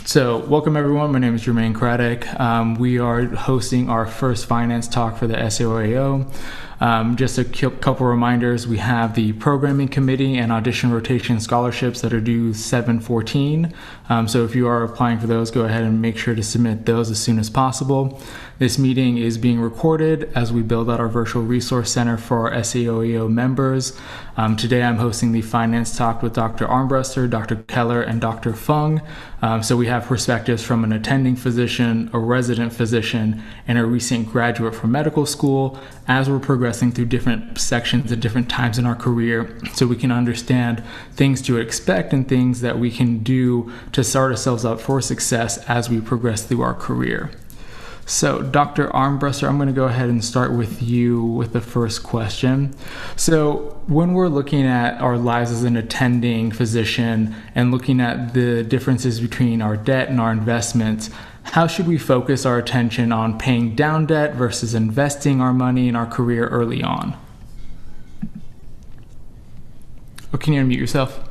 So, welcome everyone. My name is Jermaine Craddock. We are hosting our first finance talk for the SAOAO. Just a couple reminders. We have the programming committee and audition rotation scholarships that are due 7/14. So if you are applying for those, go ahead and make sure to submit those as soon as possible. This meeting is being recorded as we build out our virtual resource center for our SAOAO members. Today I'm hosting the finance talk with Dr. Armbruster, Dr. Keller, and Dr. Feng. So we have perspectives from an attending physician, a resident physician, and a recent graduate from medical school as we're progressing through different sections at different times in our career, so we can understand things to expect and things that we can do to start ourselves up for success as we progress through our career. So, Dr. Armbruster, I'm going to go ahead and start with you with the first question. So, when we're looking at our lives as an attending physician and looking at the differences between our debt and our investments, how should we focus our attention on paying down debt versus investing our money in our career early on? Or can you unmute yourself?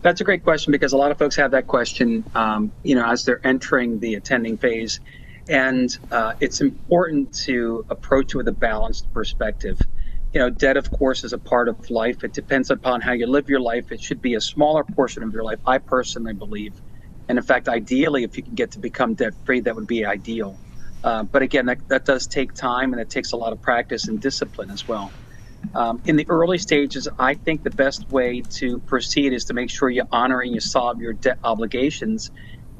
That's a great question, because a lot of folks have that question, as they're entering the attending phase. And it's important to approach it with a balanced perspective. Debt, of course, is a part of life. It depends upon how you live your life. It should be a smaller portion of your life, I personally believe. And in fact, ideally, if you can get to become debt-free, that would be ideal. But again, that does take time, and it takes a lot of practice and discipline as well. In the early stages, I think the best way to proceed is to make sure you honor and you solve your debt obligations,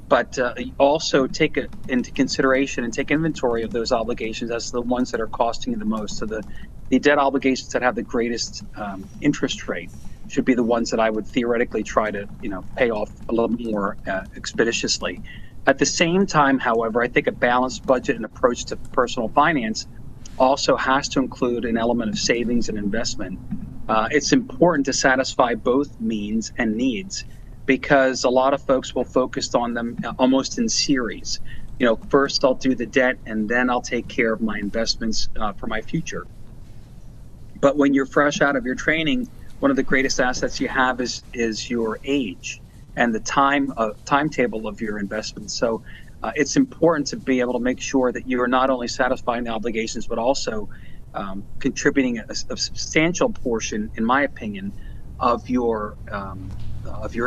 but also take it into consideration and take inventory of those obligations as the ones that are costing you the most. So the debt obligations that have the greatest interest rate should be the ones that I would theoretically try to pay off a little more expeditiously. At the same time, however, I think a balanced budget and approach to personal finance also has to include an element of savings and investment. It's important to satisfy both means and needs, because a lot of folks will focus on them almost in series. First I'll do the debt, and then I'll take care of my investments for my future. But when you're fresh out of your training, one of the greatest assets you have is your age and the timetable of your investments. So it's important to be able to make sure that you are not only satisfying the obligations, but also contributing a substantial portion, in my opinion, of your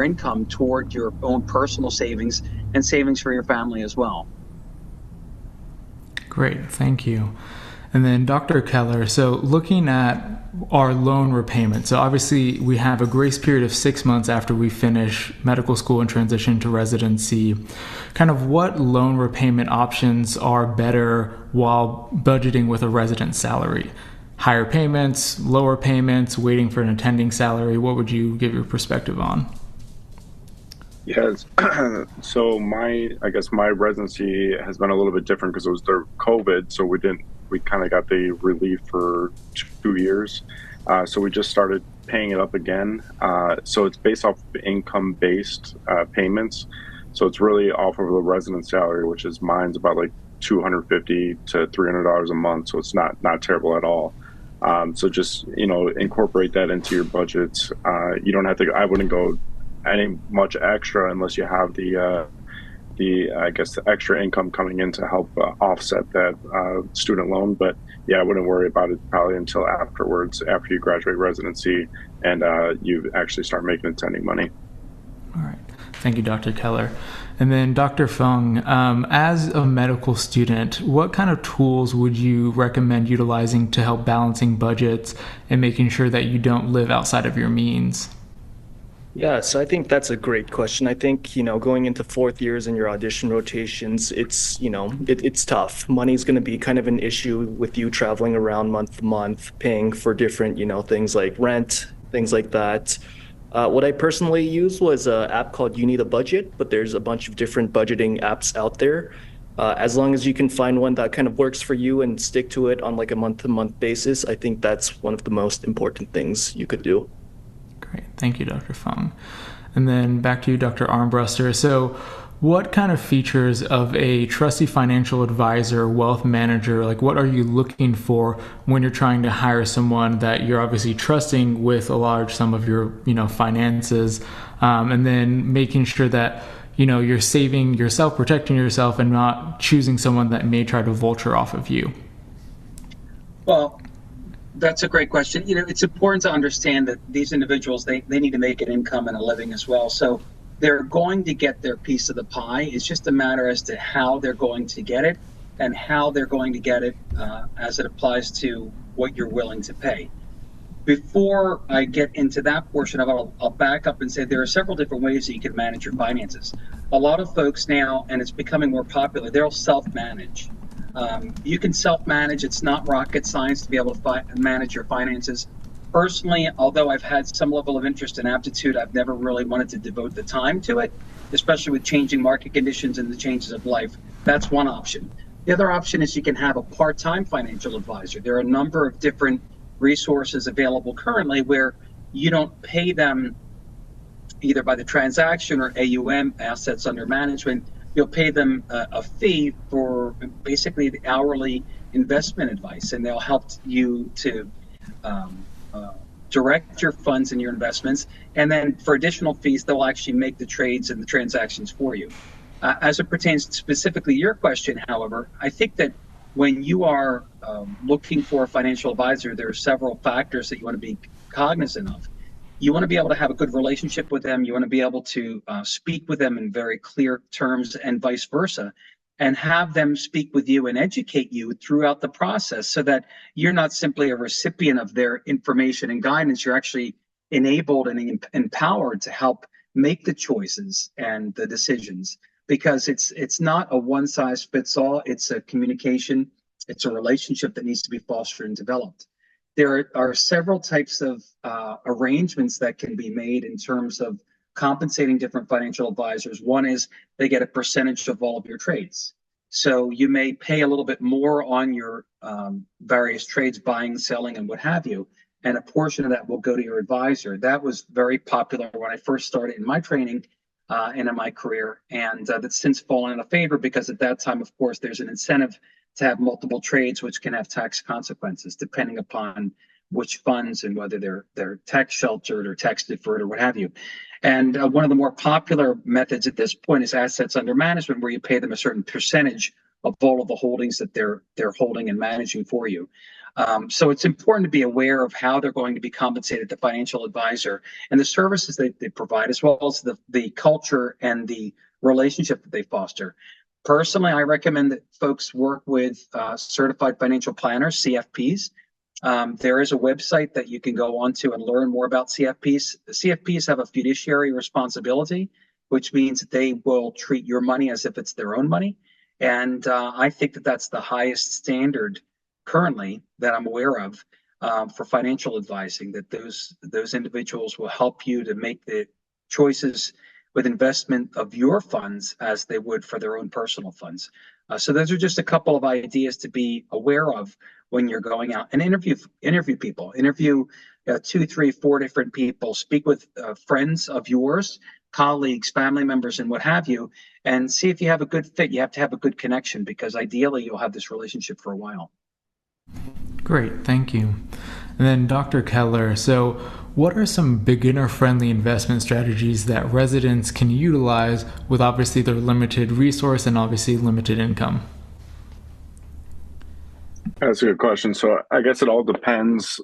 income toward your own personal savings and savings for your family as well. Great, thank you. And then Dr. Keller, so looking at our loan repayment, so obviously we have a grace period of 6 months after we finish medical school and transition to residency. Kind of what loan repayment options are better while budgeting with a resident salary? Higher payments, lower payments, waiting for an attending salary? What would you give your perspective on? Yes. So my residency has been a little bit different because it was during COVID, so we kind of got the relief for 2 years. So we just started paying it up again. So it's based off income-based payments. So it's really off of the resident salary, which is mine's about like $250 to $300 a month. So it's not terrible at all. So just, incorporate that into your budgets. You don't have to, I wouldn't go any much extra unless you have the extra income coming in to help offset that student loan. But yeah, I wouldn't worry about it probably until afterwards, after you graduate residency and you actually start making attending money. All right. Thank you, Dr. Keller. And then Dr. Feng, as a medical student, what kind of tools would you recommend utilizing to help balancing budgets and making sure that you don't live outside of your means? Yeah, so I think that's a great question. I think, going into fourth years in your audition rotations, it's tough. Money's going to be kind of an issue with you traveling around month to month, paying for different, things like rent, things like that. What I personally used was an app called You Need a Budget, but there's a bunch of different budgeting apps out there. As long as you can find one that kind of works for you and stick to it on like a month-to-month basis, I think that's one of the most important things you could do. Great. Thank you, Dr. Feng. And then back to you, Dr. Armbruster. So what kind of features of a trusty financial advisor, wealth manager, like what are you looking for when you're trying to hire someone that you're obviously trusting with a large sum of your, finances, and then making sure that, you're saving yourself, protecting yourself, and not choosing someone that may try to vulture off of you? Well, that's a great question. It's important to understand that these individuals, they need to make an income and a living as well. So they're going to get their piece of the pie. It's just a matter as to how they're going to get it and how they're going to get it as it applies to what you're willing to pay. Before I get into that portion of it, I'll back up and say there are several different ways that you can manage your finances. A lot of folks now, and it's becoming more popular, they'll self-manage. You can self-manage. It's not rocket science to be able to manage your finances. Personally, although I've had some level of interest and aptitude, I've never really wanted to devote the time to it, especially with changing market conditions and the changes of life. That's one option. The other option is you can have a part-time financial advisor. There are a number of different resources available currently where you don't pay them either by the transaction or AUM, assets under management. You'll pay them a fee for basically the hourly investment advice, and they'll help you to direct your funds and your investments. And then for additional fees, they'll actually make the trades and the transactions for you. As it pertains specifically to your question, however, I think that when you are looking for a financial advisor, there are several factors that you want to be cognizant of. You want to be able to have a good relationship with them. You want to be able to speak with them in very clear terms and vice versa, and have them speak with you and educate you throughout the process so that you're not simply a recipient of their information and guidance. You're actually enabled and empowered to help make the choices and the decisions, because it's not a one size fits all. It's a communication. It's a relationship that needs to be fostered and developed. There are several types of arrangements that can be made in terms of compensating different financial advisors. One is they get a percentage of all of your trades. So you may pay a little bit more on your various trades, buying, selling, and what have you, and a portion of that will go to your advisor. That was very popular when I first started in my training and in my career, and that's since fallen out of favor because at that time, of course, there's an incentive to have multiple trades, which can have tax consequences depending upon which funds and whether they're tax sheltered or tax deferred or what have you. And one of the more popular methods at this point is assets under management, where you pay them a certain percentage of all of the holdings that they're holding and managing for you. So it's important to be aware of how they're going to be compensated, the financial advisor, and the services they provide, as well as the culture and the relationship that they foster. Personally, I recommend that folks work with certified financial planners, CFPs. There is a website that you can go onto and learn more about CFPs. The CFPs have a fiduciary responsibility, which means that they will treat your money as if it's their own money. And I think that that's the highest standard currently that I'm aware of for financial advising, that those individuals will help you to make the choices with investment of your funds as they would for their own personal funds. So those are just a couple of ideas to be aware of when you're going out and interview people. Interview 2, 3, 4 different people. Speak with friends of yours, colleagues, family members, and what have you, and see if you have a good fit. You have to have a good connection, because ideally you'll have this relationship for a while. Great, thank you. And then Dr. Keller, so what are some beginner-friendly investment strategies that residents can utilize with obviously their limited resource and obviously limited income? That's a good question. So I guess it all depends,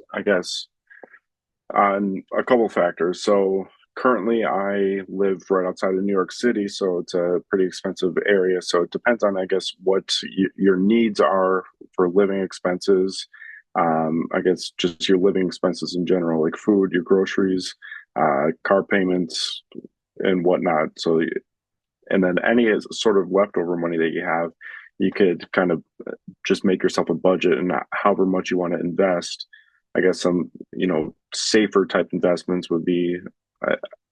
on a couple factors. So currently I live right outside of New York City, so it's a pretty expensive area. So it depends on, what your needs are for living expenses. Just your living expenses in general, like food, your groceries, car payments, and whatnot. So, and then any sort of leftover money that you have, you could kind of just make yourself a budget, and however much you want to invest. I guess some, safer type investments would be,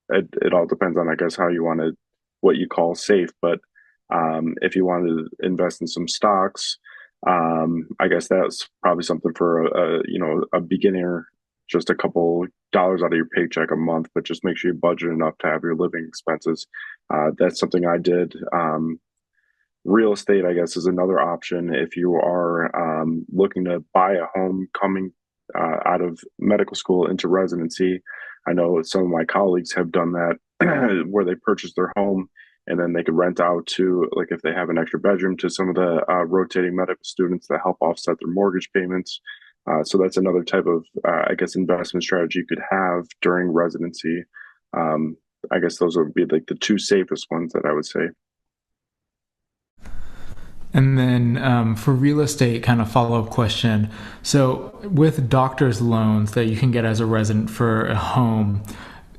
it all depends on, how you want to, what you call safe. But if you want to invest in some stocks, I guess that's probably something for a beginner just a couple dollars out of your paycheck a month, but just make sure you budget enough to have your living expenses. That's something I did. Real estate, I guess, is another option if you are looking to buy a home coming out of medical school into residency. I know some of my colleagues have done that where they purchase their home and then they could rent out to, like, if they have an extra bedroom, to some of the rotating medical students that help offset their mortgage payments. So that's another type of, I guess, investment strategy you could have during residency. I guess those would be like the two safest ones that I would say. And then for real estate, kind of follow-up question. So with doctor's loans that you can get as a resident for a home,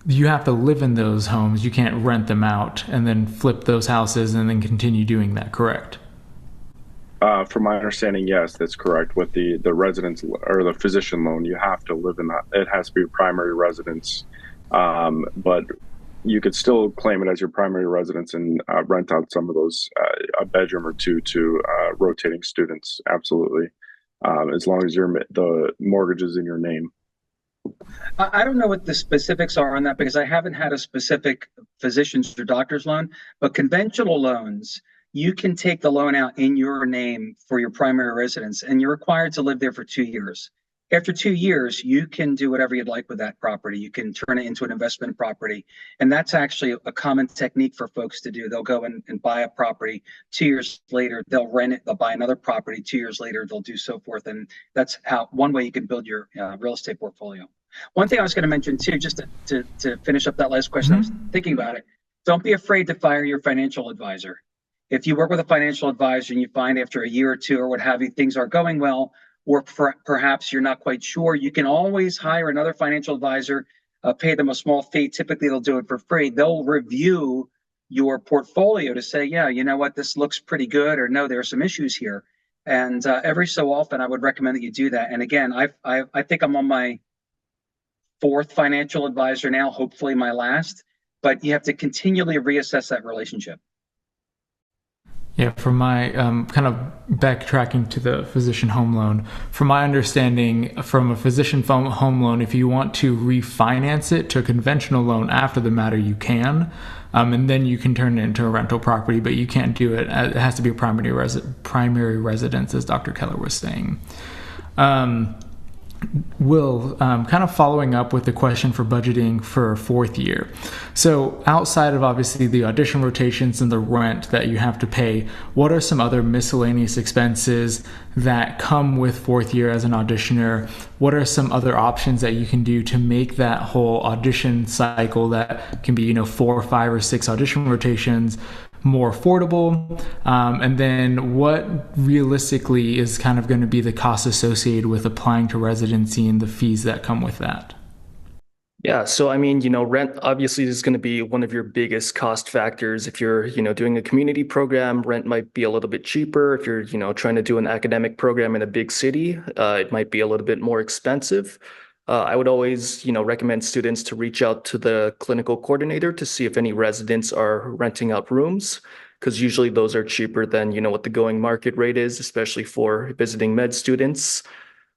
you have to live in those homes. You can't rent them out and then flip those houses and then continue doing that, correct? From my understanding, yes, that's correct. With the residence or the physician loan, you have to live in that. It has to be your primary residence. But you could still claim it as your primary residence and rent out some of those, a bedroom or two to rotating students. Absolutely, as long as the mortgage is in your name. I don't know what the specifics are on that because I haven't had a specific physician's or doctor's loan, but conventional loans, you can take the loan out in your name for your primary residence and you're required to live there for 2 years. After 2 years, you can do whatever you'd like with that property. You can turn it into an investment property. And that's actually a common technique for folks to do. They'll go and buy a property. 2 years later, they'll rent it. They'll buy another property. 2 years later, they'll do so forth. And that's how one way you can build your real estate portfolio. One thing I was going to mention too, just to finish up that last question, I was thinking about it. Don't be afraid to fire your financial advisor. If you work with a financial advisor and you find after a year or two or what have you, things aren't going well, or perhaps you're not quite sure, you can always hire another financial advisor, pay them a small fee. Typically, they'll do it for free. They'll review your portfolio to say, yeah, you know what, this looks pretty good, or no, there are some issues here. And every so often, I would recommend that you do that. And again, I think I'm on my 4th financial advisor now, hopefully my last, but you have to continually reassess that relationship. Yeah, from my kind of backtracking to the physician home loan, from my understanding, from a physician home loan, if you want to refinance it to a conventional loan after the matter, you can, and then you can turn it into a rental property, but you can't do it. It has to be a primary residence, as Dr. Keller was saying. Will, kind of following up with the question for budgeting for 4th year. So outside of obviously the audition rotations and the rent that you have to pay, what are some other miscellaneous expenses that come with 4th year as an auditioner? What are some other options that you can do to make that whole audition cycle that can be, 4 or 5 or 6 audition rotations more affordable? And then what realistically is kind of going to be the cost associated with applying to residency and the fees that come with that? Yeah, so I mean, rent obviously is going to be one of your biggest cost factors. If you're, doing a community program, rent might be a little bit cheaper. If you're, trying to do an academic program in a big city, it might be a little bit more expensive. I would always, recommend students to reach out to the clinical coordinator to see if any residents are renting out rooms, because usually those are cheaper than, what the going market rate is, especially for visiting med students.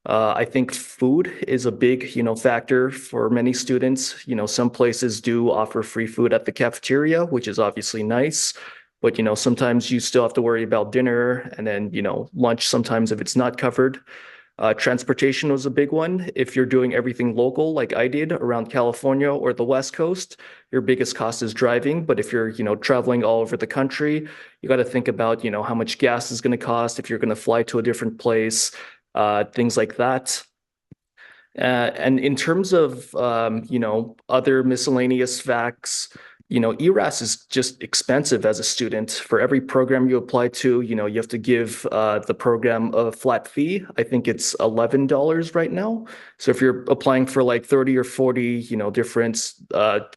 I think food is a big, factor for many students. Some places do offer free food at the cafeteria, which is obviously nice. But, sometimes you still have to worry about dinner and then, lunch sometimes if it's not covered. Transportation was a big one. If you're doing everything local, like I did around California or the West Coast, your biggest cost is driving. But if you're, traveling all over the country, you got to think about, how much gas is going to cost if you're going to fly to a different place, things like that. And in terms of, other miscellaneous facts, ERAS is just expensive as a student. For every program you apply to, you have to give the program a flat fee. I think it's $11 right now. So if you're applying for like 30 or 40, different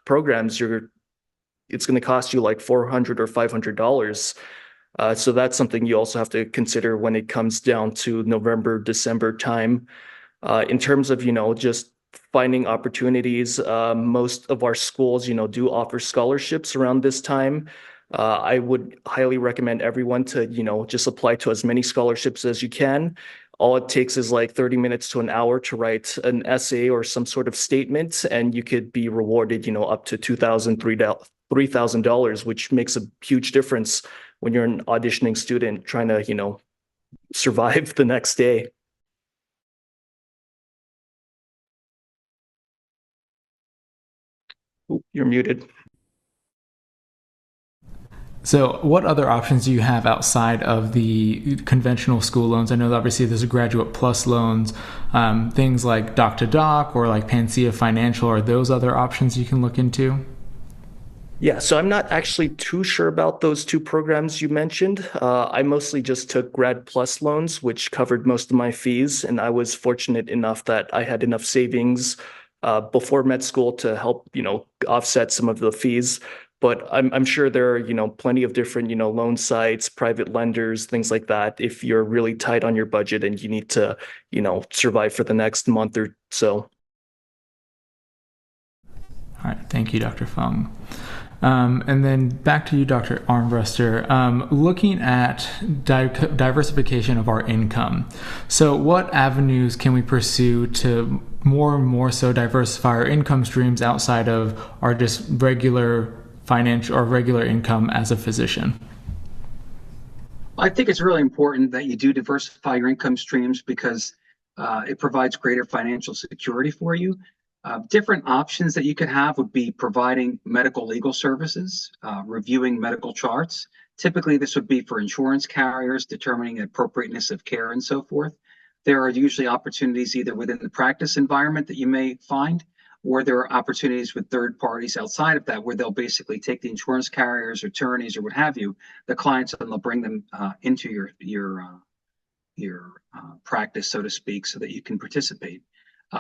programs, it's going to cost you like $400 or $500. So that's something you also have to consider when it comes down to November, December time. In terms of, just finding opportunities, most of our schools, do offer scholarships around this time. I would highly recommend everyone to, just apply to as many scholarships as you can. all it takes is like 30 minutes to an hour to write an essay or some sort of statement, and you could be rewarded, up to $3,000, which makes a huge difference when you're an auditioning student trying to, survive the next day. Ooh, you're muted. So what other options do you have outside of the conventional school loans? I know that obviously there's a Graduate Plus loans, things like Doc to Doc or like Panacea Financial. Are those other options you can look into? Yeah, so I'm not actually too sure about those two programs you mentioned. I mostly just took Grad Plus loans, which covered most of my fees, and I was fortunate enough that I had enough savings before med school to help, offset some of the fees. But I'm sure there are, plenty of different, loan sites, private lenders, things like that, if you're really tight on your budget and you need to, survive for the next month or so. All right, thank you, Dr. Feng. And then back to you, Dr. Armbruster, looking at diversification of our income. So what avenues can we pursue to more and more so diversify our income streams outside of our just regular financial or regular income as a physician? I think it's really important that you do diversify your income streams because it provides greater financial security for you. Different options that you could have would be providing medical legal services, reviewing medical charts. Typically, this would be for insurance carriers, determining the appropriateness of care and so forth. There are usually opportunities either within the practice environment that you may find, or there are opportunities with third parties outside of that where they'll basically take the insurance carriers, attorneys, or what have you, the clients, and they'll bring them into your practice, so to speak, so that you can participate.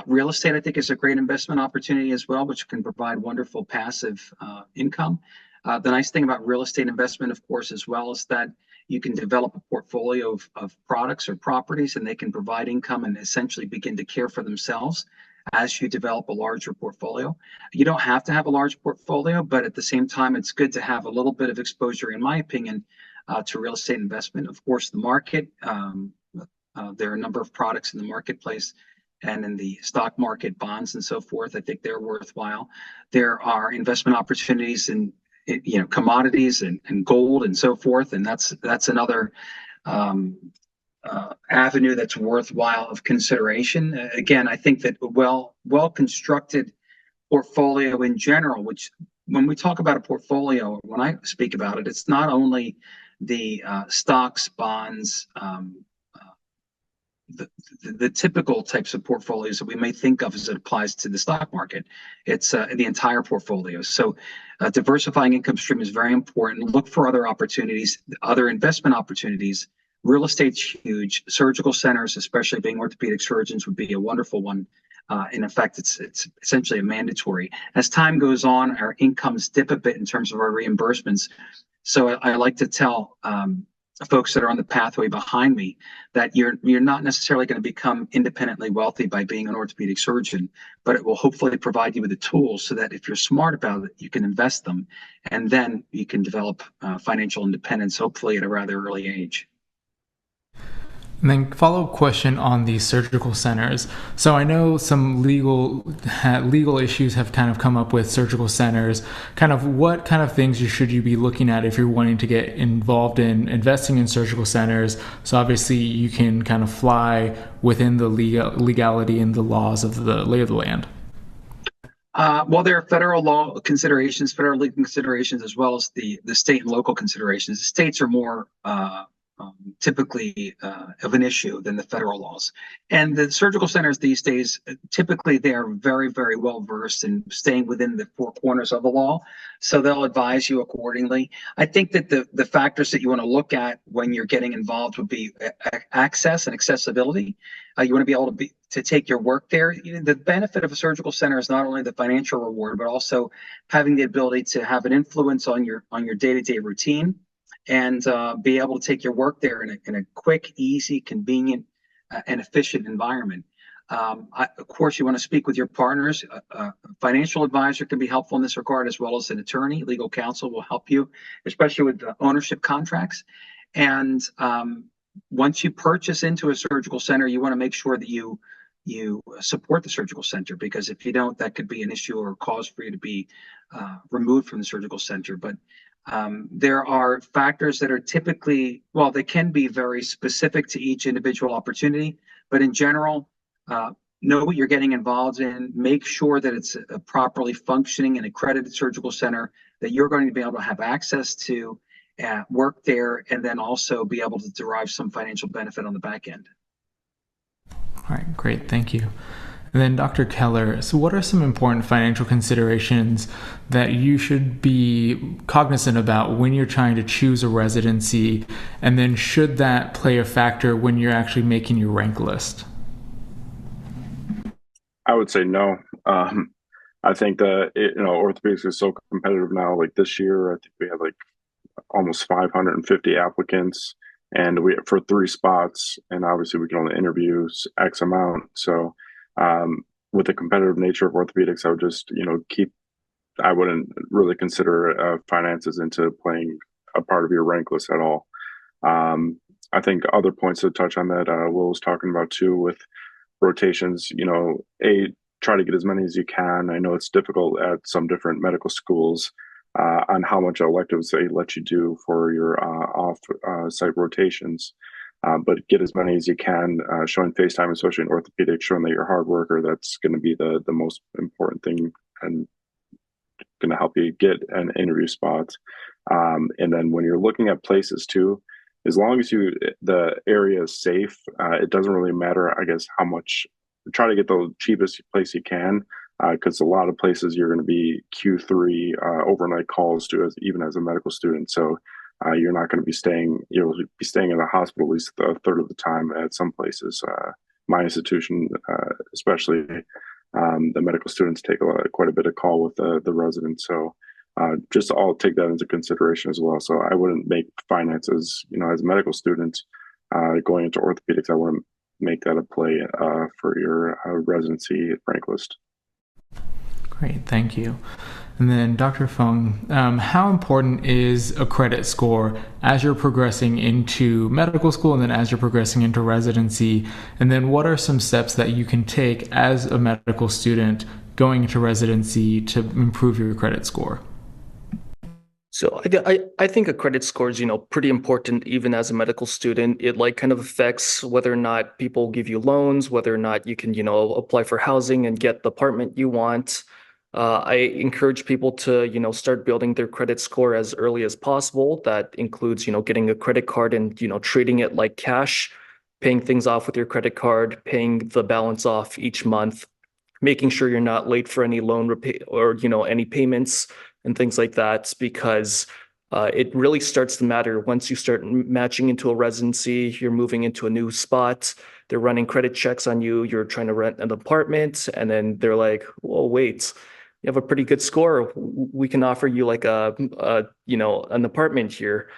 Real estate, I think, is a great investment opportunity as well, which can provide wonderful passive income. The nice thing about real estate investment, of course, as well, is that you can develop a portfolio of products or properties, and they can provide income and essentially begin to care for themselves as you develop a larger portfolio. You don't have to have a large portfolio, but at the same time, it's good to have a little bit of exposure, in my opinion, to real estate investment. Of course, the market, there are a number of products in the marketplace and in the stock market, bonds and so forth. I think they're worthwhile. There are investment opportunities in commodities and gold and so forth, and that's another avenue that's worthwhile of consideration. Again, I think that a well constructed portfolio in general, which when we talk about a portfolio, when I speak about it, it's not only the stocks, bonds, the typical types of portfolios that we may think of as it applies to the stock market. It's the entire portfolio. So diversifying income stream is very important. Look for other opportunities, other investment opportunities. Real estate's huge. Surgical centers, especially being orthopedic surgeons, would be a wonderful one. In effect, it's essentially a mandatory. As time goes on, our incomes dip a bit in terms of our reimbursements. So I like to tell folks that are on the pathway behind me that you're not necessarily going to become independently wealthy by being an orthopedic surgeon, but it will hopefully provide you with the tools so that if you're smart about it, you can invest them, and then you can develop financial independence, hopefully at a rather early age. And then follow-up question on the surgical centers. So I know some legal issues have kind of come up with surgical centers. Kind of what kind of things should you be looking at if you're wanting to get involved in investing in surgical centers? So obviously you can kind of fly within the legality and the laws of the lay of the land. Well, there are federal law considerations, federal legal considerations, as well as the state and local considerations. The states are more typically of an issue than the federal laws. And the surgical centers these days, typically they are very, very well versed in staying within the four corners of the law. So they'll advise you accordingly. I think that the factors that you want to look at when you're getting involved would be access and accessibility. You want to be able to take your work there. The benefit of a surgical center is not only the financial reward, but also having the ability to have an influence on your day-to-day routine, and be able to take your work there in a quick, easy, convenient, and efficient environment. Of course, you want to speak with your partners. A financial advisor can be helpful in this regard, as well as an attorney. Legal counsel will help you, especially with ownership contracts. And once you purchase into a surgical center, you want to make sure that you support the surgical center, because if you don't, that could be an issue or cause for you to be removed from the surgical center. But there are factors that are typically, well, they can be very specific to each individual opportunity, but in general, know what you're getting involved in. Make sure that it's a properly functioning and accredited surgical center that you're going to be able to have access to, work there, and then also be able to derive some financial benefit on the back end. All right, great, thank you. And then Dr. Keller, so what are some important financial considerations that you should be cognizant about when you're trying to choose a residency? And then should that play a factor when you're actually making your rank list? I would say no. I think that orthopedics is so competitive now. Like this year, I think we had like almost 550 applicants, and we for 3 spots, and obviously we can only interview X amount. So with the competitive nature of orthopedics, I would just I wouldn't really consider finances into playing a part of your rank list at all. I think other points to touch on that Will was talking about too with rotations, try to get as many as you can. I know it's difficult at some different medical schools on how much electives they let you do for your off-site rotations. But get as many as you can, showing face time, especially in orthopedics, showing that you're a hard worker. That's going to be the most important thing and going to help you get an interview spot. And then when you're looking at places too, as long as the area is safe, it doesn't really matter, I guess, how much. Try to get the cheapest place you can, because a lot of places you're going to be Q3 overnight calls to, even as a medical student. So you're not going to be staying. You'll be staying in a hospital at least a third of the time at some places. My institution, especially, the medical students take quite a bit of call with the residents. So just all take that into consideration as well. So I wouldn't make finances, as a medical student going into orthopedics, I wouldn't make that a play for your residency rank list. Great, thank you. And then Dr. Feng, how important is a credit score as you're progressing into medical school and then as you're progressing into residency? And then what are some steps that you can take as a medical student going into residency to improve your credit score? So I think a credit score is, pretty important even as a medical student. It kind of affects whether or not people give you loans, whether or not you can, apply for housing and get the apartment you want. I encourage people to, start building their credit score as early as possible. That includes, getting a credit card and, treating it like cash, paying things off with your credit card, paying the balance off each month, making sure you're not late for any loan repay or, any payments and things like that, because it really starts to matter once you start matching into a residency. You're moving into a new spot. They're running credit checks on you. You're trying to rent an apartment, and then they're like, "Well, wait, you have a pretty good score. We can offer you like an apartment here."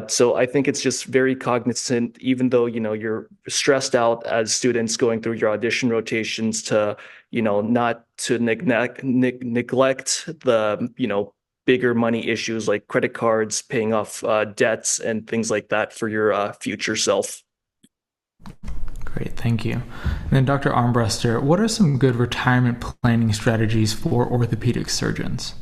So I think it's just very cognizant, even though, you're stressed out as students going through your audition rotations, to, not to neglect the, bigger money issues like credit cards, paying off debts and things like that for your future self. Great, thank you. And then Dr. Armbruster, what are some good retirement planning strategies for orthopedic surgeons?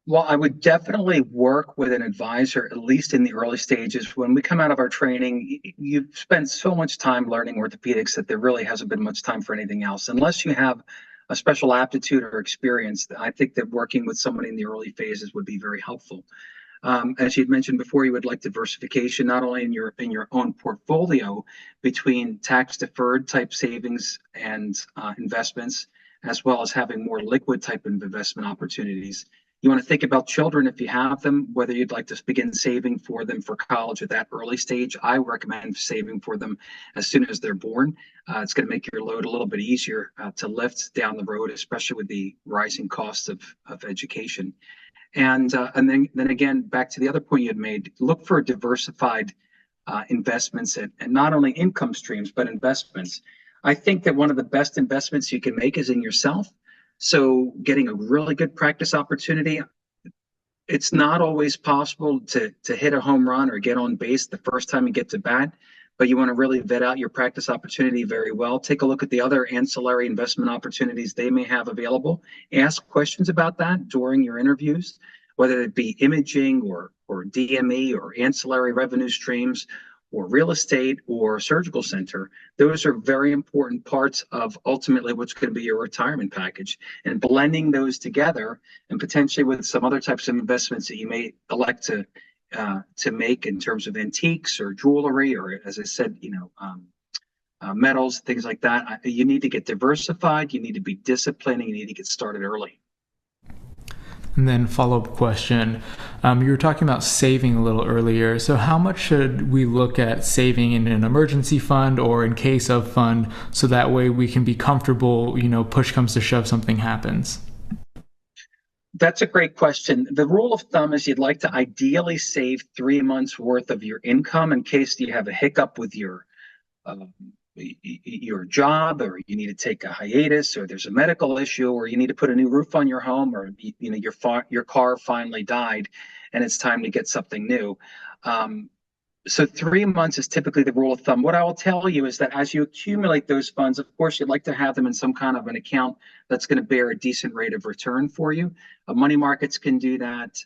Well, I would definitely work with an advisor, at least in the early stages. When we come out of our training, you've spent so much time learning orthopedics that there really hasn't been much time for anything else. Unless you have a special aptitude or experience, I think that working with somebody in the early phases would be very helpful. As you'd mentioned before, you would like diversification, not only in your own portfolio between tax-deferred type savings and investments, as well as having more liquid type of investment opportunities. You want to think about children if you have them, whether you'd like to begin saving for them for college at that early stage. I recommend saving for them as soon as they're born. It's going to make your load a little bit easier to lift down the road, especially with the rising costs of education. And then again, back to the other point you had made, look for diversified investments and not only income streams, but investments. I think that one of the best investments you can make is in yourself. So getting a really good practice opportunity, It's not always possible to hit a home run or get on base the first time you get to bat, but you want to really vet out your practice opportunity very well. Take a look at the other ancillary investment opportunities they may have available. Ask questions about that during your interviews, whether it be imaging or DME or ancillary revenue streams or real estate or surgical center. Those are very important parts of ultimately what's going to be your retirement package. And blending those together and potentially with some other types of investments that you may elect to make in terms of antiques or jewelry, or as I said, metals, things like that. You need to get diversified. You need to be disciplined. And you need to get started early. And then follow-up question, you were talking about saving a little earlier. So how much should we look at saving in an emergency fund or in case of fund, so that way we can be comfortable, push comes to shove, something happens? That's a great question. The rule of thumb is you'd like to ideally save 3 months worth of your income in case you have a hiccup with your job, or you need to take a hiatus, or there's a medical issue, or you need to put a new roof on your home, or your car finally died and it's time to get something new. So 3 months is typically the rule of thumb. What I will tell you is that as you accumulate those funds, of course, you'd like to have them in some kind of an account that's going to bear a decent rate of return for you. Money markets can do that.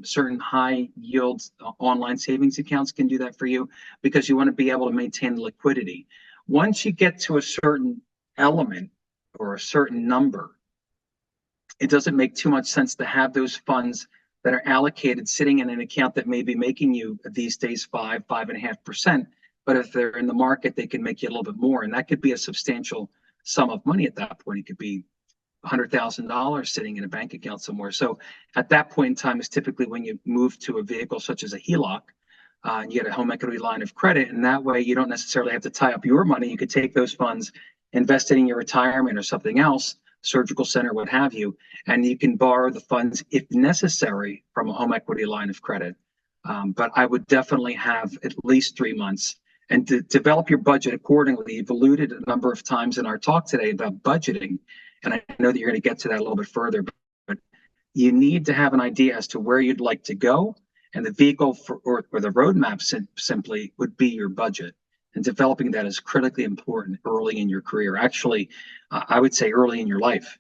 Certain high yield online savings accounts can do that for you, because you want to be able to maintain liquidity. Once you get to a certain element or a certain number, it doesn't make too much sense to have those funds that are allocated sitting in an account that may be making you these days 5.5%. But if they're in the market, they can make you a little bit more. And that could be a substantial sum of money at that point. It could be $100,000 sitting in a bank account somewhere. So at that point in time is typically when you move to a vehicle such as a HELOC. And you get a home equity line of credit, and that way you don't necessarily have to tie up your money. You could take those funds, invest it in your retirement or something else, surgical center, what have you, and you can borrow the funds if necessary from a home equity line of credit. But I would definitely have at least 3 months, and to develop your budget accordingly. You've alluded a number of times in our talk today about budgeting, and I know that you're going to get to that a little bit further, but you need to have an idea as to where you'd like to go. And the vehicle or the roadmap simply would be your budget. And developing that is critically important early in your career. Actually, I would say early in your life.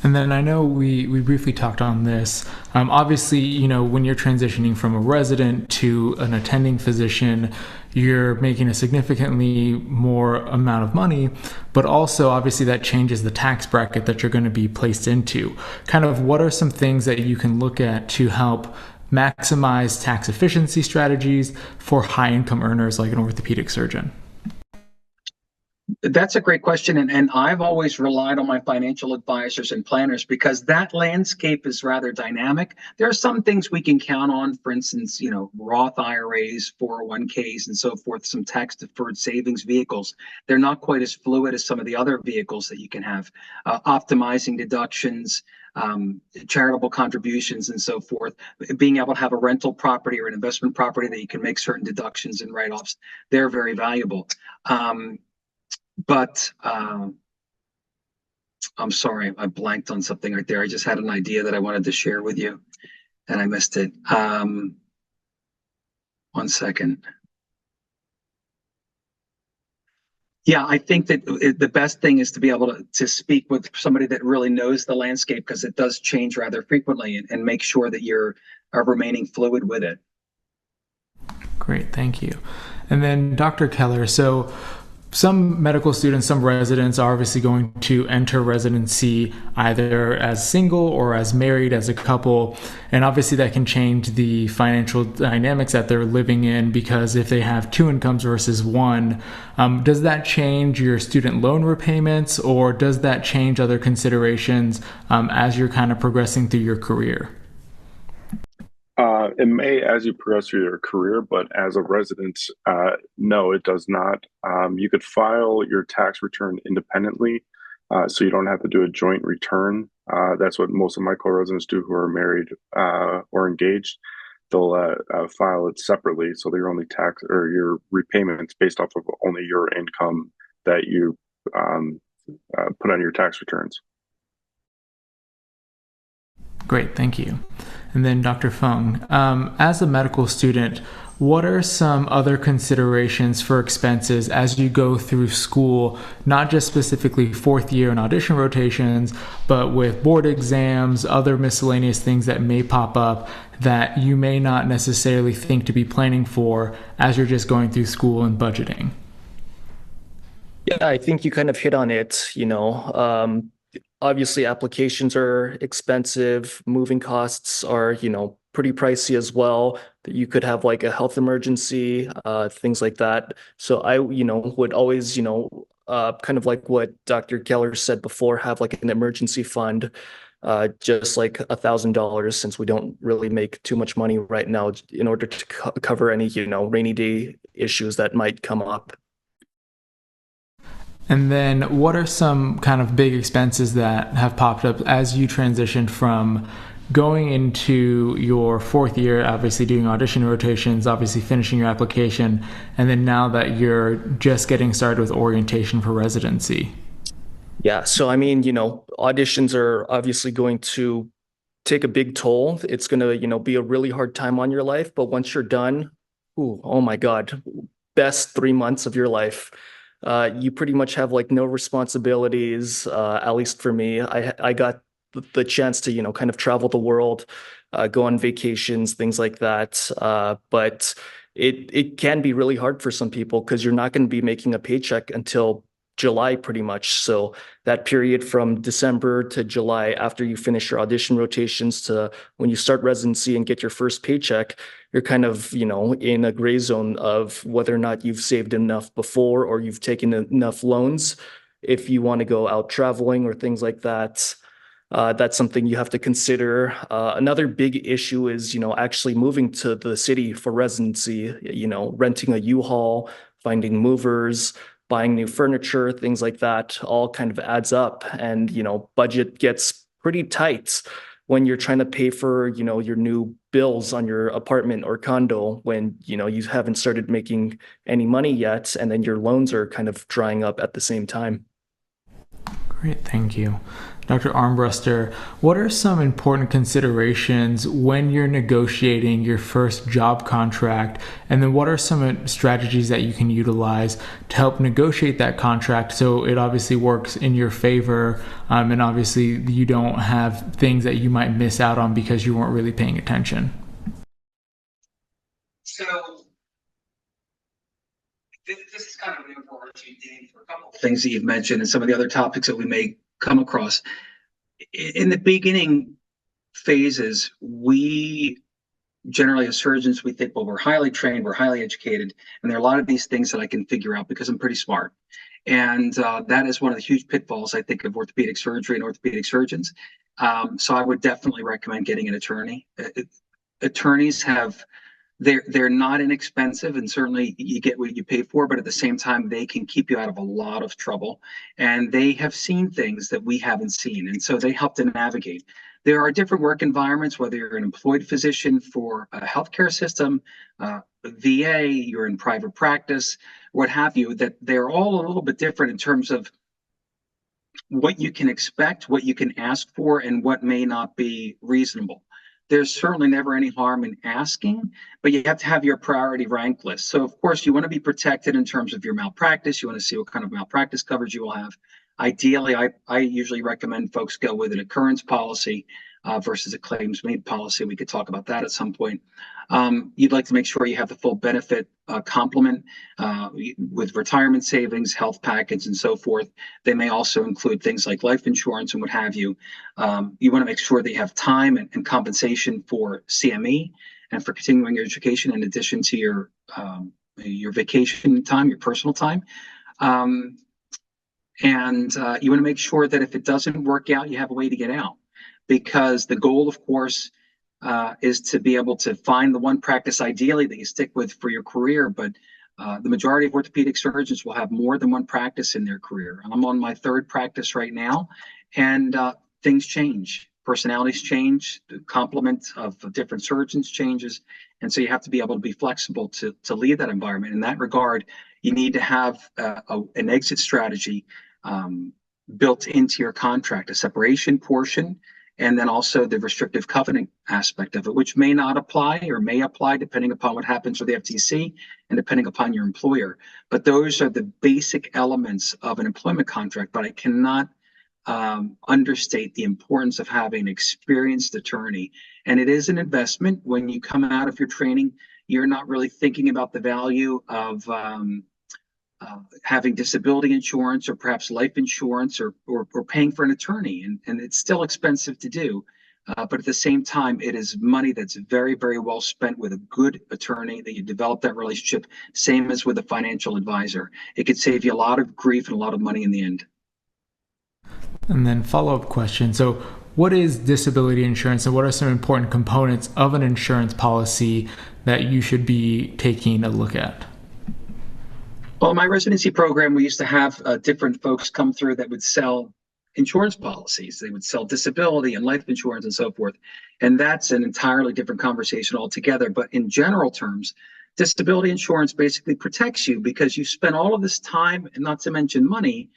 And then I know we briefly talked on this. Obviously, when you're transitioning from a resident to an attending physician, you're making a significantly more amount of money, but also obviously that changes the tax bracket that you're going to be placed into. Kind of what are some things that you can look at to help maximize tax efficiency strategies for high income earners like an orthopedic surgeon? That's a great question. And I've always relied on my financial advisors and planners, because that landscape is rather dynamic. There are some things we can count on, for instance, Roth IRAs, 401ks, and so forth, some tax deferred savings vehicles. They're not quite as fluid as some of the other vehicles that you can have, optimizing deductions, charitable contributions, and so forth. Being able to have a rental property or an investment property that you can make certain deductions and write-offs, they're very valuable. But I'm sorry, I blanked on something right there. I just had an idea that I wanted to share with you, and I missed it. 1 second. Yeah, I think that the best thing is to be able to speak with somebody that really knows the landscape, because it does change rather frequently, and make sure that you're remaining fluid with it. Great, thank you. And then Dr. Keller, so some medical students, some residents are obviously going to enter residency either as single or as married, as a couple. And obviously that can change the financial dynamics that they're living in, because if they have 2 incomes versus 1, does that change your student loan repayments, or does that change other considerations as you're kind of progressing through your career? It may as you progress through your career, but as a resident, no, it does not. You could file your tax return independently, so you don't have to do a joint return. That's what most of my co-residents do who are married or engaged. They'll file it separately, so your only tax or your repayments based off of only your income that you put on your tax returns. Great, thank you. And then Dr. Feng, as a medical student, what are some other considerations for expenses as you go through school, not just specifically fourth year and audition rotations, but with board exams, other miscellaneous things that may pop up that you may not necessarily think to be planning for as you're just going through school and budgeting? Yeah, I think you kind of hit on it, obviously applications are expensive, moving costs are, pretty pricey as well. That you could have like a health emergency, things like that. So I, would always, kind of like what Dr. Keller said before, have like an emergency fund, just like $1,000 since we don't really make too much money right now in order to cover any, rainy day issues that might come up. And then what are some kind of big expenses that have popped up as you transitioned from going into your fourth year, obviously doing audition rotations, obviously finishing your application, and then now that you're just getting started with orientation for residency? Yeah, so I mean, auditions are obviously going to take a big toll. It's going to, be a really hard time on your life, but once you're done, ooh, oh my God, best 3 months of your life. You pretty much have like no responsibilities, at least for me. I got the chance to, kind of travel the world, go on vacations, things like that. But it can be really hard for some people because you're not going to be making a paycheck until July pretty much. So that period from December to July after you finish your audition rotations to when you start residency and get your first paycheck, you're kind of, in a gray zone of whether or not you've saved enough before or you've taken enough loans if you want to go out traveling or things like that. That's something you have to consider. Another big issue is, actually moving to the city for residency, renting a U-Haul, finding movers, buying new furniture, things like that, all kind of adds up. And, budget gets pretty tight when you're trying to pay for, your new bills on your apartment or condo when, you haven't started making any money yet. And then your loans are kind of drying up at the same time. Great, thank you. Dr. Armbruster, what are some important considerations when you're negotiating your first job contract? And then what are some strategies that you can utilize to help negotiate that contract so it obviously works in your favor, and obviously you don't have things that you might miss out on because you weren't really paying attention? So this is kind of an overarching theme for a couple of things that you've mentioned and some of the other topics that we may come across. In the beginning phases, we generally as surgeons, we think, well, we're highly trained, we're highly educated, and there are a lot of these things that I can figure out because I'm pretty smart. And that is one of the huge pitfalls, I think, of orthopedic surgery and orthopedic surgeons. So I would definitely recommend getting an attorney. Attorneys have they're not inexpensive, and certainly you get what you pay for, but at the same time they can keep you out of a lot of trouble, and they have seen things that we haven't seen, and so they help to navigate. There are different work environments, whether you're an employed physician for a healthcare system, VA, you're in private practice, what have you, that they're all a little bit different in terms of what you can expect, what you can ask for, and what may not be reasonable. There's certainly never any harm in asking, but you have to have your priority rank list. So of course you want to be protected in terms of your malpractice. You want to see what kind of malpractice coverage you will have. Ideally, I usually recommend folks go with an occurrence policy versus a claims made policy. We could talk about that at some point. You'd like to make sure you have the full benefit complement with retirement savings, health package, and so forth. They may also include things like life insurance and what have you. You want to make sure that you have time and compensation for CME and for continuing your education in addition to your vacation time, your personal time. And you want to make sure that if it doesn't work out, you have a way to get out. Because the goal, of course, is to be able to find the one practice ideally that you stick with for your career. But the majority of orthopedic surgeons will have more than one practice in their career. I'm on my third practice right now, and things change. Personalities change, the complement of different surgeons changes. And so you have to be able to be flexible to lead that environment. In that regard, you need to have an exit strategy built into your contract, a separation portion and then also the restrictive covenant aspect of it, which may not apply or may apply depending upon what happens with the FTC and depending upon your employer. But those are the basic elements of an employment contract. But I cannot understate the importance of having an experienced attorney. And it is an investment. When you come out of your training, you're not really thinking about the value of having disability insurance or perhaps life insurance or paying for an attorney. And it's still expensive to do. But at the same time, it is money that's very, very well spent with a good attorney that you develop that relationship, same as with a financial advisor. It could save you a lot of grief and a lot of money in the end. And then follow-up question. So what is disability insurance and what are some important components of an insurance policy that you should be taking a look at? Well, in my residency program, we used to have different folks come through that would sell insurance policies. They would sell disability and life insurance and so forth. And that's an entirely different conversation altogether. But in general terms, disability insurance basically protects you because you spend all of this time, and not to mention money,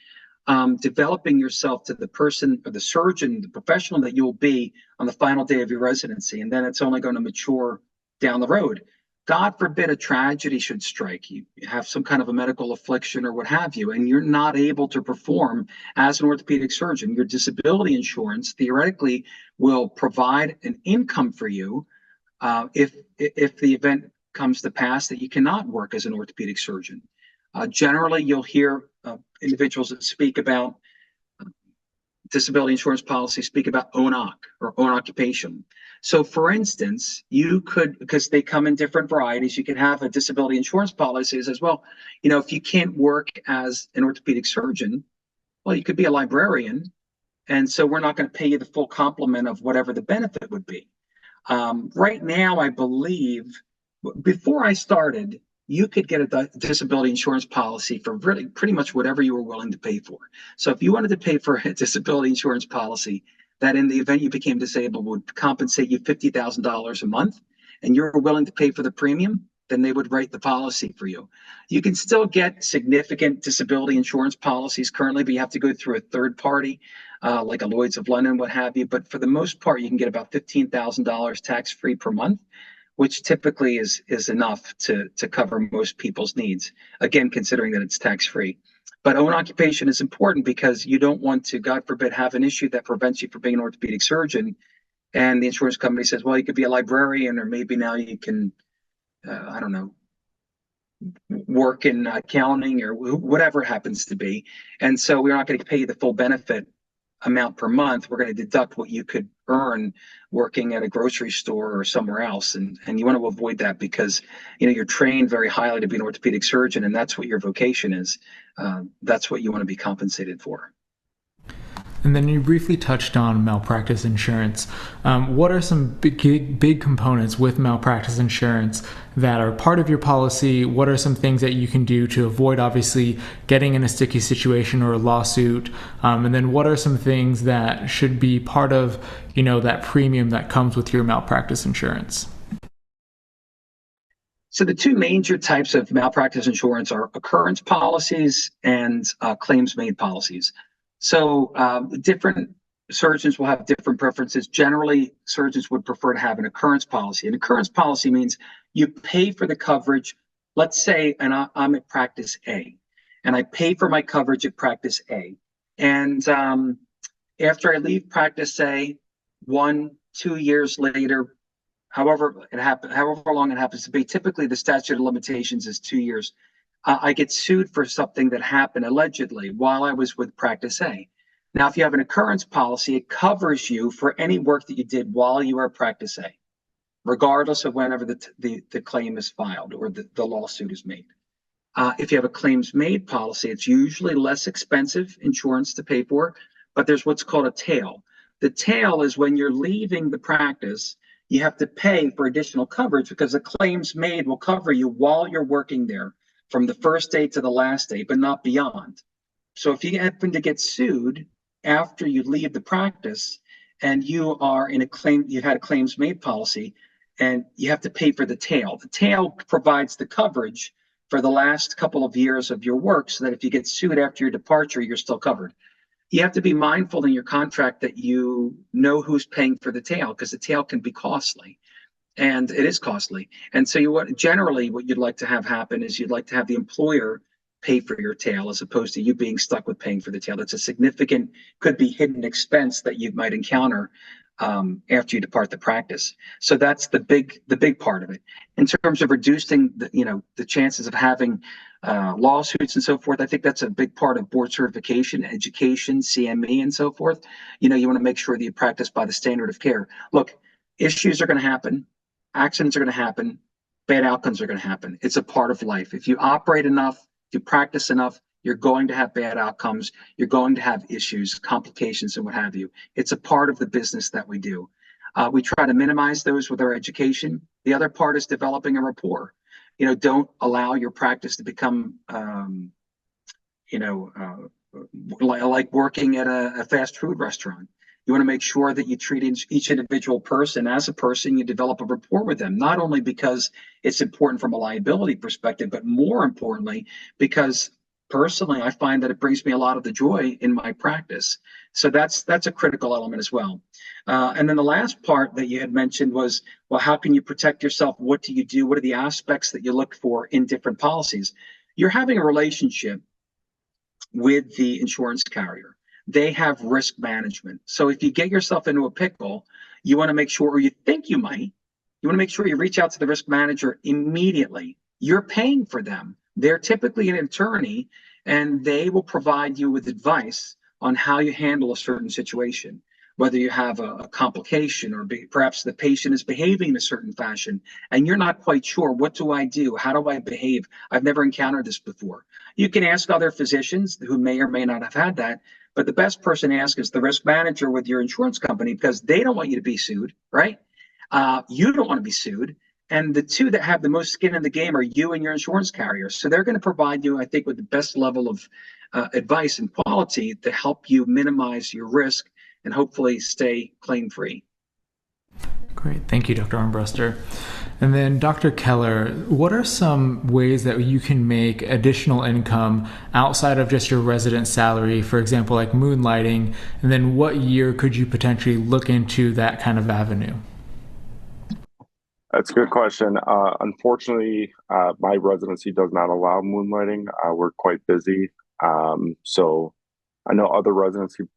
developing yourself to the person or the surgeon, the professional that you'll be on the final day of your residency. And then it's only going to mature down the road. God forbid a tragedy should strike you. You have some kind of a medical affliction or what have you, and you're not able to perform as an orthopedic surgeon. Your disability insurance theoretically will provide an income for you if the event comes to pass that you cannot work as an orthopedic surgeon. Generally, you'll hear individuals that speak about disability insurance policy speak about ONOC or own occupation. So for instance, you could, because they come in different varieties, you can have a disability insurance policy that says, well, you know, if you can't work as an orthopedic surgeon, well, you could be a librarian. And so we're not going to pay you the full complement of whatever the benefit would be. Right now, I believe, before I started, you could get a disability insurance policy for really pretty much whatever you were willing to pay for. So if you wanted to pay for a disability insurance policy that in the event you became disabled would compensate you $50,000 a month, and you're willing to pay for the premium, then they would write the policy for you. You can still get significant disability insurance policies currently, but you have to go through a third party, like a Lloyd's of London, what have you. But for the most part, you can get about $15,000 tax-free per month, which typically is enough to cover most people's needs, again, considering that it's tax-free. But own occupation is important because you don't want to, God forbid, have an issue that prevents you from being an orthopedic surgeon. And the insurance company says, well, you could be a librarian, or maybe now you can, I don't know, work in accounting or whatever it happens to be. And so we're not going to pay you the full benefit amount per month. We're going to deduct what you could earn working at a grocery store or somewhere else. And you want to avoid that because, you know, you're trained very highly to be an orthopedic surgeon, and that's what your vocation is. That's what you want to be compensated for. And then you briefly touched on malpractice insurance. What are some big components with malpractice insurance that are part of your policy? What are some things that you can do to avoid, obviously, getting in a sticky situation or a lawsuit? And then what are some things that should be part of, you know, that premium that comes with your malpractice insurance? So the two major types of malpractice insurance are occurrence policies and claims-made policies. So different surgeons will have different preferences. Generally, surgeons would prefer to have an occurrence policy. An occurrence policy means you pay for the coverage. Let's say, and I'm at practice A, and I pay for my coverage at practice A. And after I leave practice A, 1-2 years later, however long it happens to be, typically the statute of limitations is 2 years. I get sued for something that happened allegedly while I was with practice A. Now, if you have an occurrence policy, it covers you for any work that you did while you were at practice A, regardless of whenever the claim is filed or the lawsuit is made. If you have a claims made policy, it's usually less expensive insurance to pay for, but there's what's called a tail. The tail is when you're leaving the practice, you have to pay for additional coverage because the claims made will cover you while you're working there, from the first day to the last day, but not beyond. So if you happen to get sued after you leave the practice and you are in a claim, you've had a claims made policy and you have to pay for the tail. The tail provides the coverage for the last couple of years of your work so that if you get sued after your departure, you're still covered. you have to be mindful in your contract that you know who's paying for the tail, because the tail can be costly, and it is costly. And so generally what you'd like to have happen is you'd like to have the employer pay for your tail, as opposed to you being stuck with paying for the tail. That's a significant, could be hidden expense that you might encounter after you depart the practice. So that's the big part of it. In terms of reducing the chances of having lawsuits and so forth, I think that's a big part of board certification, education, CME, and so forth. You want to make sure that you practice by the standard of care. Look, issues are going to happen, accidents are going to happen, bad outcomes are going to happen. It's a part of life. If you operate enough, if you practice enough, you're going to have bad outcomes. You're going to have issues, complications, and what have you. It's a part of the business that we do. We try to minimize those with our education. The other part is developing a rapport. Don't allow your practice to become, like working at a fast food restaurant. You want to make sure that you treat each individual person as a person. You develop a rapport with them, not only because it's important from a liability perspective, but more importantly, because personally, I find that it brings me a lot of the joy in my practice. So that's a critical element as well. And then the last part that you had mentioned was, well, how can you protect yourself? What do you do? What are the aspects that you look for in different policies? You're having a relationship with the insurance carrier. They have risk management. So if you get yourself into a pickle, you want to make sure, or you think you might, you want to make sure you reach out to the risk manager immediately. You're paying for them. They're typically an attorney, and they will provide you with advice on how you handle a certain situation, whether you have a complication, or perhaps the patient is behaving in a certain fashion and you're not quite sure, what do I do? How do I behave? I've never encountered this before. You can ask other physicians who may or may not have had that, but the best person to ask is the risk manager with your insurance company, because they don't want you to be sued, right? You don't want to be sued. And the two that have the most skin in the game are you and your insurance carrier. So they're going to provide you, I think, with the best level of advice and quality to help you minimize your risk and hopefully stay claim free. Great. Thank you, Dr. Armbruster. And then Dr. Keller, what are some ways that you can make additional income outside of just your resident salary, for example, like moonlighting? And then what year could you potentially look into that kind of avenue? That's a good question. Unfortunately, my residency does not allow moonlighting. We're quite busy. So I know other residencies,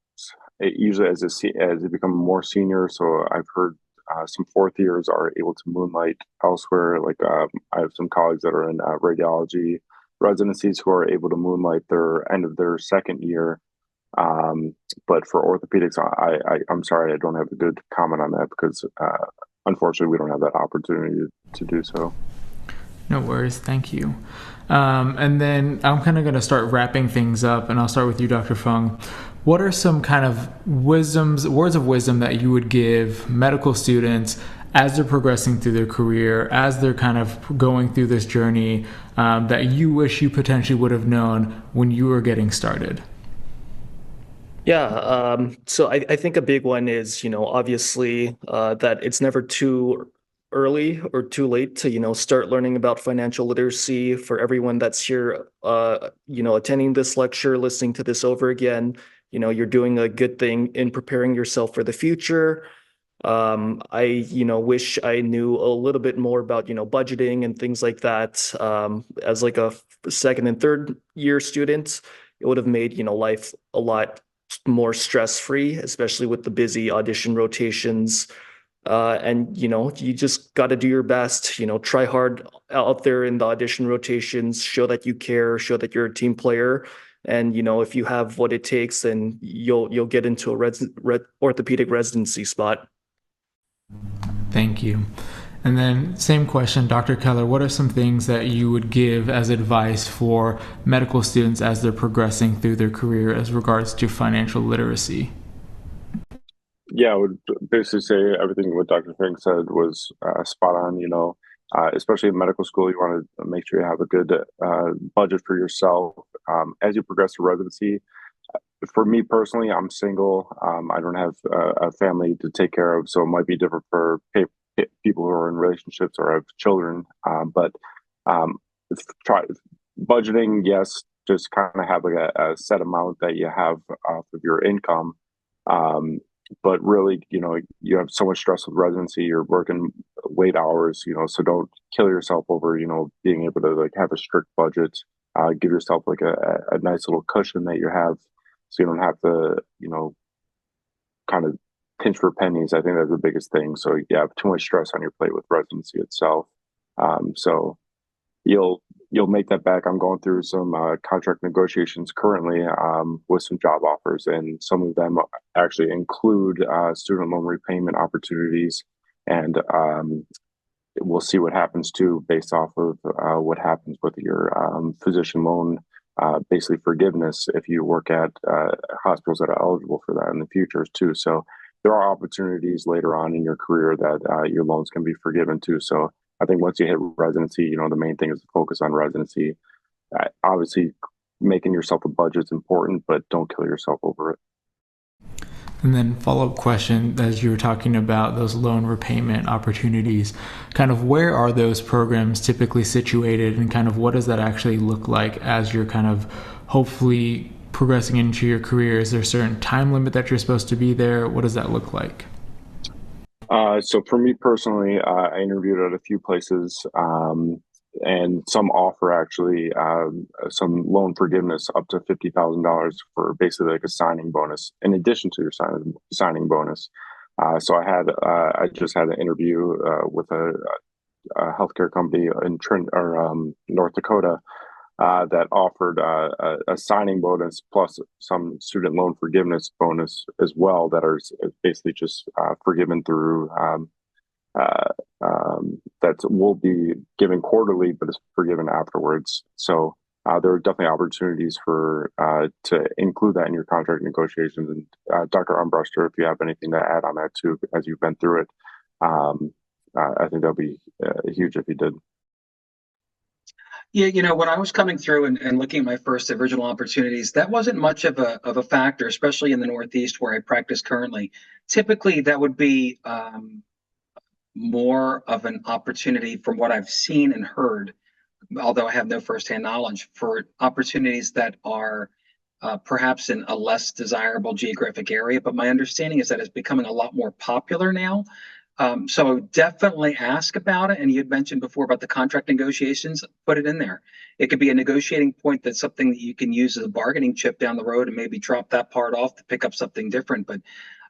usually as they become more senior, so I've heard some fourth years are able to moonlight elsewhere. Like I have some colleagues that are in radiology residencies who are able to moonlight their end of their second year. But for orthopedics, I'm sorry, I don't have a good comment on that, because unfortunately we don't have that opportunity to do so. No worries. Thank you. And then I'm kind of going to start wrapping things up, and I'll start with you, Dr. Feng. What are some kind of words of wisdom that you would give medical students as they're progressing through their career, as they're kind of going through this journey, that you wish you potentially would have known when you were getting started? Yeah, so I think a big one is, obviously that it's never too early or too late to, start learning about financial literacy. For everyone that's here, attending this lecture, listening to this over again, you're doing a good thing in preparing yourself for the future. I wish I knew a little bit more about, budgeting and things like that. As like a second and third year student, it would have made, life a lot more stress-free, especially with the busy audition rotations. And you just got to do your best, try hard out there in the audition rotations, show that you care, show that you're a team player. And, if you have what it takes, then you'll get into a orthopedic residency spot. Thank you. And then same question, Dr. Keller, what are some things that you would give as advice for medical students as they're progressing through their career as regards to financial literacy? Yeah, I would basically say everything what Dr. Feng said was spot on. Especially in medical school, you want to make sure you have a good budget for yourself. As you progress to residency, for me personally, I'm single. I don't have a family to take care of, so it might be different for people who are in relationships or have children. But try budgeting, yes. just kind of have like a set amount that you have off of your income. But really, you have so much stress with residency, you're working late hours, so don't kill yourself over, being able to like have a strict budget. Give yourself like a nice little cushion that you have so you don't have to, kind of pinch for pennies. I think that's the biggest thing. So you have too much stress on your plate with residency itself. So you'll make that back. I'm going through some contract negotiations currently with some job offers, and some of them actually include student loan repayment opportunities. And we'll see what happens too, based off of what happens with your physician loan, basically forgiveness if you work at hospitals that are eligible for that in the future too. So there are opportunities later on in your career that your loans can be forgiven too. So I think once you hit residency, the main thing is to focus on residency. Obviously, making yourself a budget is important, but don't kill yourself over it. And then follow-up question, as you were talking about those loan repayment opportunities, kind of where are those programs typically situated, and kind of what does that actually look like as you're kind of hopefully progressing into your career? Is there a certain time limit that you're supposed to be there? What does that look like? So for me personally, I interviewed at a few places, and some offer actually some loan forgiveness up to $50,000 for basically like a signing bonus in addition to your signing bonus. So I just had an interview with a healthcare company in North Dakota that offered a signing bonus plus some student loan forgiveness bonus as well, that are basically just forgiven through that will be given quarterly, but is forgiven afterwards. So there are definitely opportunities for to include that in your contract negotiations. And Dr. Armbruster, if you have anything to add on that too, as you've been through it, I think that'll be huge if you did. Yeah, when I was coming through and looking at my first original opportunities, that wasn't much of a factor, especially in the Northeast where I practice currently. Typically, that would be more of an opportunity from what I've seen and heard, although I have no firsthand knowledge, for opportunities that are perhaps in a less desirable geographic area. But my understanding is that it's becoming a lot more popular now. So definitely ask about it. And you had mentioned before about the contract negotiations, put it in there. It could be a negotiating point, that's something that you can use as a bargaining chip down the road and maybe drop that part off to pick up something different. But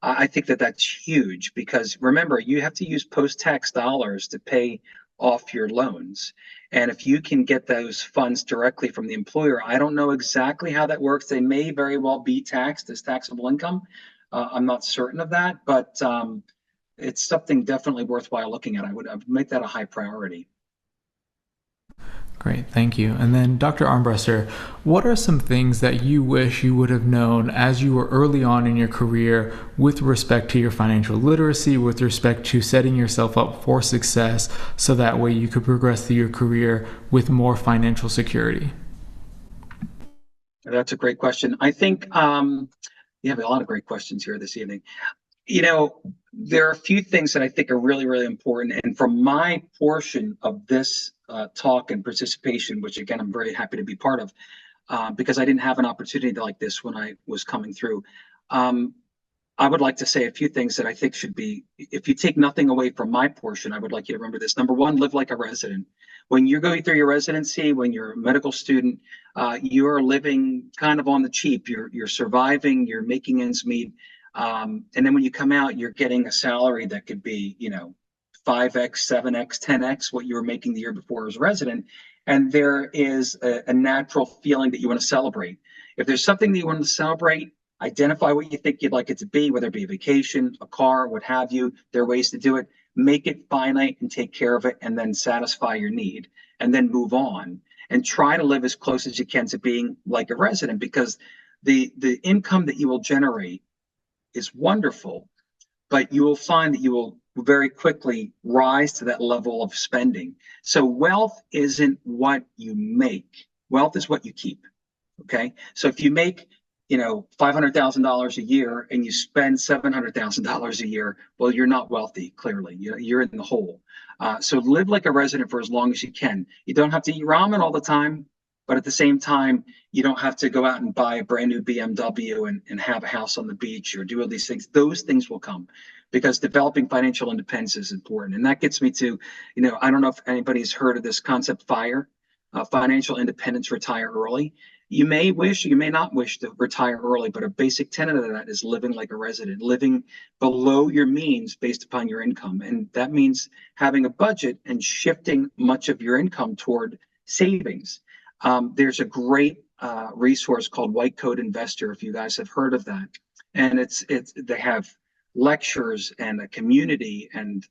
I think that that's huge, because remember, you have to use post-tax dollars to pay off your loans. And if you can get those funds directly from the employer, I don't know exactly how that works. They may very well be taxed as taxable income. I'm not certain of that, but it's something definitely worthwhile looking at. I would make that a high priority. Great, thank you. And then Dr. Armbruster, what are some things that you wish you would have known as you were early on in your career with respect to your financial literacy, with respect to setting yourself up for success, so that way you could progress through your career with more financial security? That's a great question. I think you have a lot of great questions here this evening. There are a few things that I think are really, really important. And from my portion of this talk and participation, which again, I'm very happy to be part of, because I didn't have an opportunity like this when I was coming through. I would like to say a few things that I think should be, if you take nothing away from my portion, I would like you to remember this. Number one, live like a resident. When you're going through your residency, when you're a medical student, you're living kind of on the cheap. You're surviving, you're making ends meet. And then when you come out, you're getting a salary that could be, 5x, 7x, 10x what you were making the year before as a resident. And there is a natural feeling that you want to celebrate. If there's something that you want to celebrate, identify what you think you'd like it to be, whether it be a vacation, a car, what have you. There are ways to do it. Make it finite and take care of it, and then satisfy your need, and then move on. And try to live as close as you can to being like a resident, because the income that you will generate is wonderful, but you will find that you will very quickly rise to that level of spending. So wealth isn't what you make. Wealth is what you keep. Okay. So if you make, $500,000 a year and you spend $700,000 a year, well, you're not wealthy, clearly. You're in the hole. So live like a resident for as long as you can. You don't have to eat ramen all the time, But at the same time, you don't have to go out and buy a brand new BMW and have a house on the beach or do all these things. Those things will come because developing financial independence is important. And that gets me to, I don't know if anybody's heard of this concept, FIRE, financial independence, retire early. You may wish, you may not wish to retire early, but a basic tenet of that is living like a resident, living below your means based upon your income. And that means having a budget and shifting much of your income toward savings. There's a great resource called White Coat Investor, if you guys have heard of that. And they have lectures and a community, and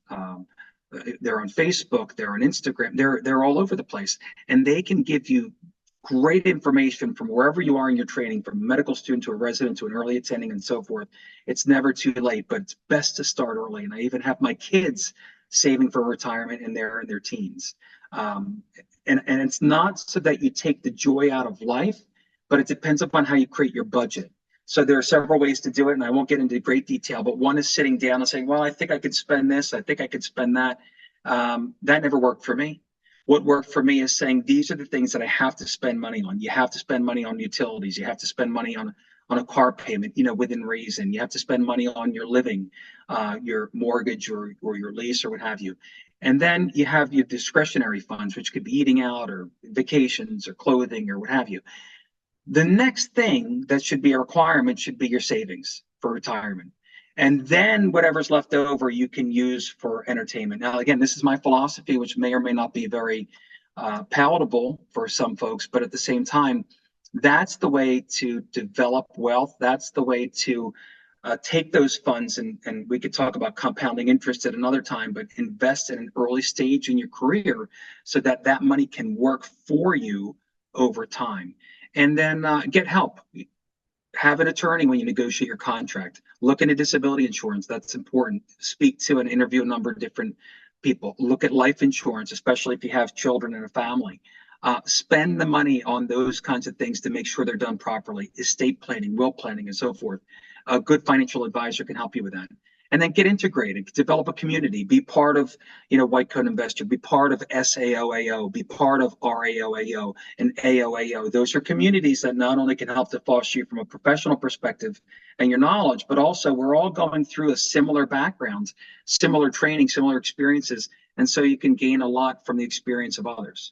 they're on Facebook, they're on Instagram, they're all over the place, and they can give you great information from wherever you are in your training, from a medical student to a resident to an early attending and so forth. It's never too late, but it's best to start early. And I even have my kids saving for retirement in their teens. And it's not so that you take the joy out of life, but it depends upon how you create your budget. So there are several ways to do it, and I won't get into great detail, but one is sitting down and saying, well, I think I could spend this, I think I could spend that. That never worked for me. What worked for me is saying, these are the things that I have to spend money on. You have to spend money on utilities. You have to spend money on a car payment, within reason. You have to spend money on your living, your mortgage or your lease or what have you. And then you have your discretionary funds, which could be eating out or vacations or clothing or what have you. The next thing that should be a requirement should be your savings for retirement. And then whatever's left over, you can use for entertainment. Now, again, this is my philosophy, which may or may not be very palatable for some folks, but at the same time, that's the way to develop wealth. That's the way to take those funds, and we could talk about compounding interest at another time, but invest at an early stage in your career so that that money can work for you over time. And then get help. Have an attorney when you negotiate your contract. Look into disability insurance. That's important. Speak to and interview a number of different people. Look at life insurance, especially if you have children and a family. Spend the money on those kinds of things to make sure they're done properly. Estate planning, will planning, and so forth. A good financial advisor can help you with that. And then get integrated, develop a community, be part of, White Coat Investor, be part of SAOAO, be part of RAOAO and AOAO. Those are communities that not only can help to foster you from a professional perspective and your knowledge, but also we're all going through a similar background, similar training, similar experiences. And so you can gain a lot from the experience of others.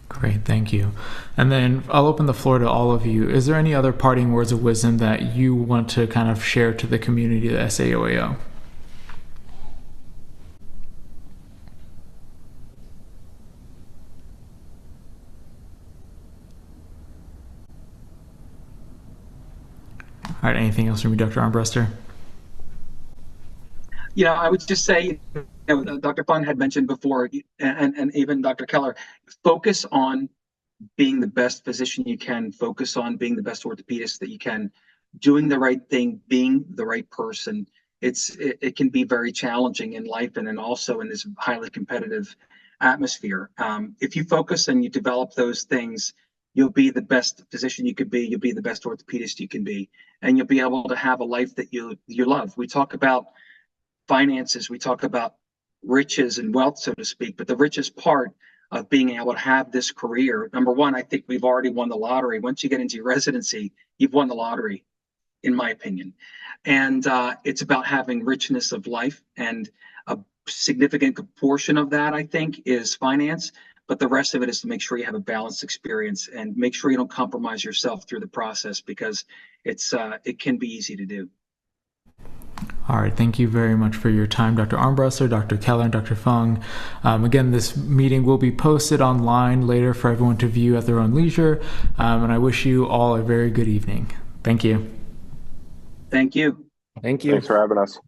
Great, thank you. And then I'll open the floor to all of you. Is there any other parting words of wisdom that you want to kind of share to the community of SAOAO? All right, anything else from you, Dr. Armbruster? I would just say, Dr. Feng had mentioned before, and even Dr. Keller, focus on being the best physician you can, focus on being the best orthopedist that you can, doing the right thing, being the right person. It can be very challenging in life and then also in this highly competitive atmosphere. If you focus and you develop those things, you'll be the best physician you could be, you'll be the best orthopedist you can be, and you'll be able to have a life that you love. We talk about finances, we talk about riches and wealth, so to speak, but the richest part of being able to have this career, number one, I think we've already won the lottery. Once you get into your residency, you've won the lottery, in my opinion. And it's about having richness of life, and a significant portion of that, I think, is finance, but the rest of it is to make sure you have a balanced experience and make sure you don't compromise yourself through the process, because it can be easy to do. All right, thank you very much for your time, Dr. Armbruster, Dr. Keller, and Dr. Feng. Again, this meeting will be posted online later for everyone to view at their own leisure, and I wish you all a very good evening. Thank you. Thank you. Thank you. Thanks for having us.